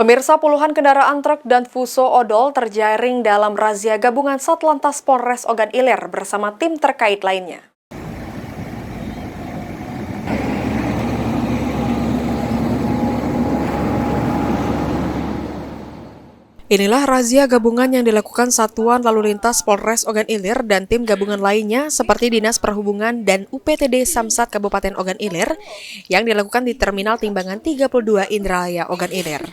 Pemirsa, puluhan kendaraan truk dan fuso odol terjaring dalam razia gabungan Satlantas Polres Ogan Ilir bersama tim terkait lainnya. Inilah razia gabungan yang dilakukan Satuan Lalu Lintas Polres Ogan Ilir dan tim gabungan lainnya seperti Dinas Perhubungan dan UPTD Samsat Kabupaten Ogan Ilir yang dilakukan di Terminal Timbangan 32 Indralaya Ogan Ilir.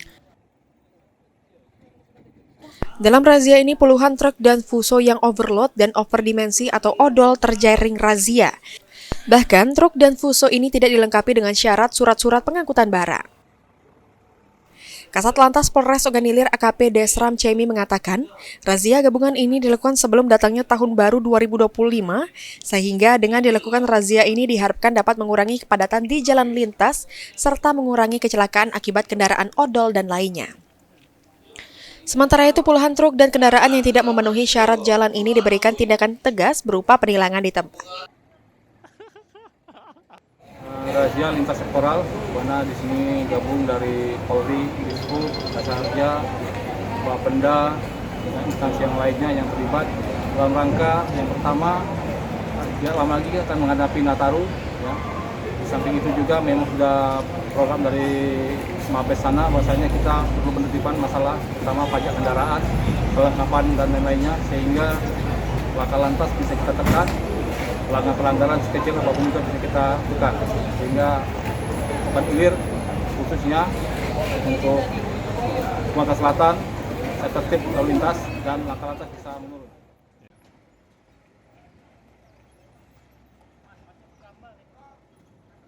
Dalam razia ini puluhan truk dan fuso yang overload dan overdimensi atau odol terjaring razia. Bahkan truk dan fuso ini tidak dilengkapi dengan syarat surat-surat pengangkutan barang. Kasat Lantas Polres Ogan Ilir AKP Desram Cemi mengatakan, razia gabungan ini dilakukan sebelum datangnya Tahun Baru 2025, sehingga dengan dilakukan razia ini diharapkan dapat mengurangi kepadatan di jalan lintas, serta mengurangi kecelakaan akibat kendaraan odol dan lainnya. Sementara itu, puluhan truk dan kendaraan yang tidak memenuhi syarat jalan ini diberikan tindakan tegas berupa penilangan di tempat. Razia lintas sektoral, mana di sini gabung dari Polri, Dishub, Jasa Harja, Bapenda, dan instansi yang lainnya yang terlibat dalam rangka yang pertama, ya lama lagi akan menghadapi Nataru. Ya. Di samping itu juga memang sudah program dari Mabes sana, bahwasanya kita perlu penertiban masalah pertama pajak kendaraan, kelengkapan dan lain-lainnya, sehingga laka lantas bisa kita tekan. Pelanggaran sekecil apapun juga bisa kita tekan, sehingga Ogan Ilir khususnya untuk Sumatera Selatan tertib lalu lintas dan laka lantas bisa menurun.